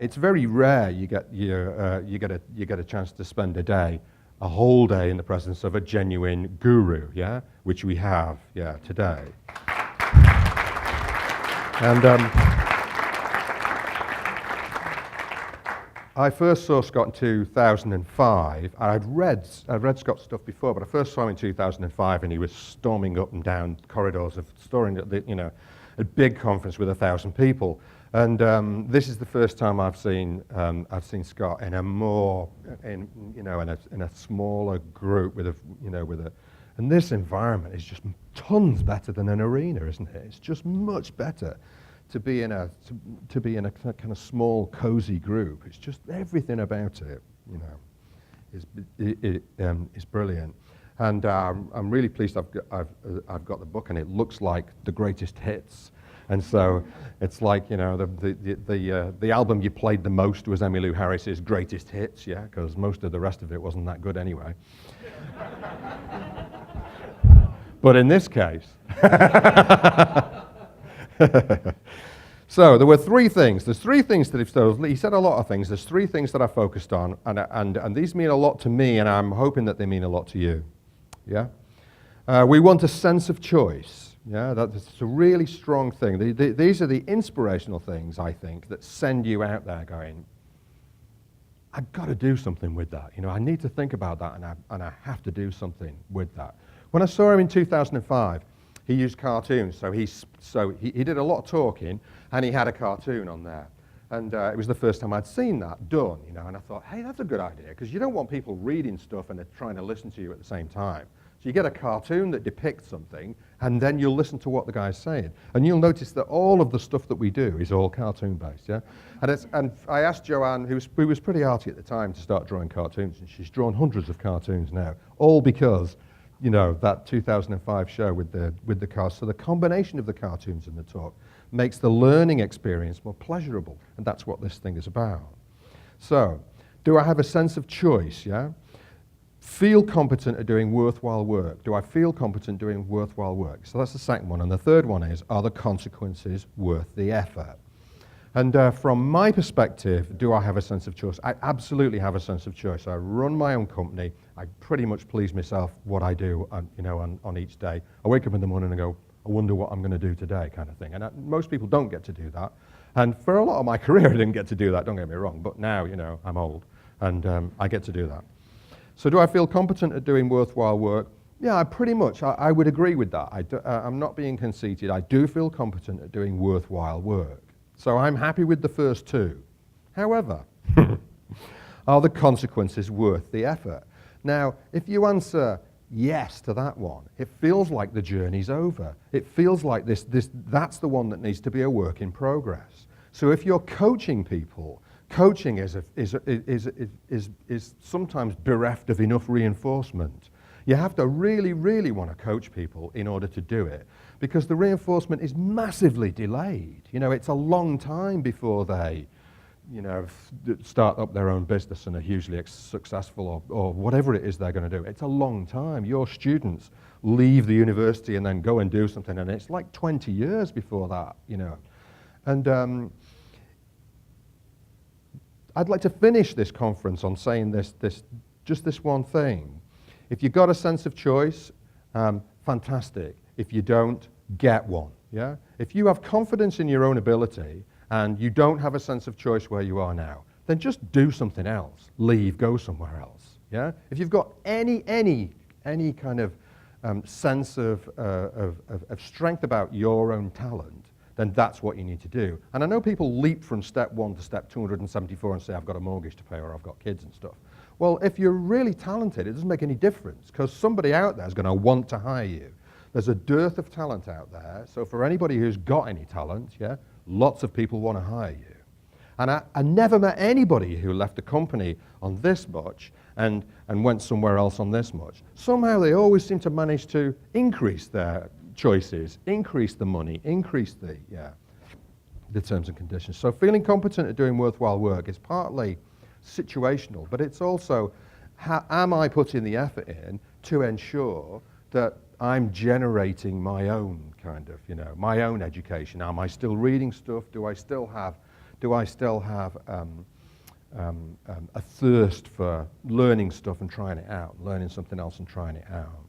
It's very rare you get a chance to spend a whole day in the presence of a genuine guru, yeah, which we have, yeah, today. And I first saw Scott in 2005. I'd read Scott's stuff before, but I first saw him in 2005, and he was storming up and down corridors of a big conference with 1,000 people. And this is the first time I've seen Scott in a smaller group and this environment is just tons better than an arena, isn't it? It's just much better to be in a kind of small, cozy group. It's just everything about it, is brilliant. And I'm really pleased I've got the book, and it looks like the greatest hits. And so it's like, the album you played the most was Emmylou Harris's Greatest Hits, yeah, because most of the rest of it wasn't that good anyway. But in this case, so there were three things. There's three things that he said a lot of things. There's three things that I focused on, and these mean a lot to me, and I'm hoping that they mean a lot to you. Yeah, we want a sense of choice. Yeah, that's a really strong thing. These are the inspirational things, I think, that send you out there going, I've got to do something with that. I need to think about that, and I have to do something with that. When I saw him in 2005, he used cartoons. So he did a lot of talking, and he had a cartoon on there. And it was the first time I'd seen that done, and I thought, hey, that's a good idea, because you don't want people reading stuff and they're trying to listen to you at the same time. So you get a cartoon that depicts something, and then you'll listen to what the guy's saying. And you'll notice that all of the stuff that we do is all cartoon-based, yeah? And I asked Joanne, who was pretty arty at the time, to start drawing cartoons, and she's drawn hundreds of cartoons now, all because, that 2005 show with the cast. So the combination of the cartoons and the talk makes the learning experience more pleasurable, and that's what this thing is about. So, do I have a sense of choice, yeah? Feel competent at doing worthwhile work. Do I feel competent doing worthwhile work? So that's the second one. And the third one is, are the consequences worth the effort? And from my perspective, do I have a sense of choice? I absolutely have a sense of choice. I run my own company. I pretty much please myself what I do on each day. I wake up in the morning and go, I wonder what I'm going to do today, kind of thing. And most people don't get to do that. And for a lot of my career, I didn't get to do that, don't get me wrong. But now, I'm old, and I get to do that. So do I feel competent at doing worthwhile work? Yeah, pretty much. I would agree with that. I'm not being conceited. I do feel competent at doing worthwhile work. So I'm happy with the first two. However, are the consequences worth the effort? Now, if you answer yes to that one, it feels like the journey's over. It feels like that's the one that needs to be a work in progress. So if you're coaching people, coaching is sometimes bereft of enough reinforcement. You have to really, really want to coach people in order to do it, because the reinforcement is massively delayed. It's a long time before they, start up their own business and are hugely successful or whatever it is they're going to do. It's a long time. Your students leave the university and then go and do something, and it's like 20 years before that, And I'd like to finish this conference on saying just this one thing. If you've got a sense of choice, fantastic. If you don't, get one. Yeah? If you have confidence in your own ability and you don't have a sense of choice where you are now, then just do something else. Leave, go somewhere else. Yeah? If you've got any kind of sense of strength about your own talent, then that's what you need to do. And I know people leap from step 1 to step 274 and say, I've got a mortgage to pay or I've got kids and stuff. Well, if you're really talented, it doesn't make any difference, because somebody out there is going to want to hire you. There's a dearth of talent out there, so for anybody who's got any talent, yeah, lots of people want to hire you. And I never met anybody who left a company on this much and went somewhere else on this much. Somehow they always seem to manage to increase their choices, increase the money, increase the terms and conditions. So feeling competent at doing worthwhile work is partly situational, but it's also, am I putting the effort in to ensure that I'm generating my own kind of, my own education? Am I still reading stuff? Do I still have Do I still have a thirst for learning stuff and trying it out, learning something else and trying it out?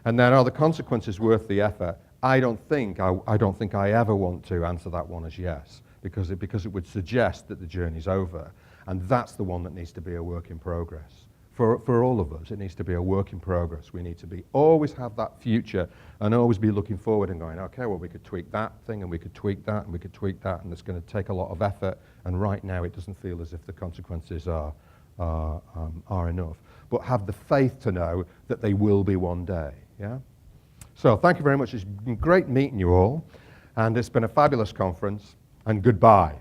And then, are the consequences worth the effort? I don't think I ever want to answer that one as yes, because it would suggest that the journey's over. And that's the one that needs to be a work in progress. For all of us, it needs to be a work in progress. We need to always have that future and always be looking forward and going, okay, well, we could tweak that thing and we could tweak that and we could tweak that, and it's going to take a lot of effort. And right now, it doesn't feel as if the consequences are enough. But have the faith to know that they will be one day. Yeah. So thank you very much. It's been great meeting you all, and it's been a fabulous conference. And goodbye.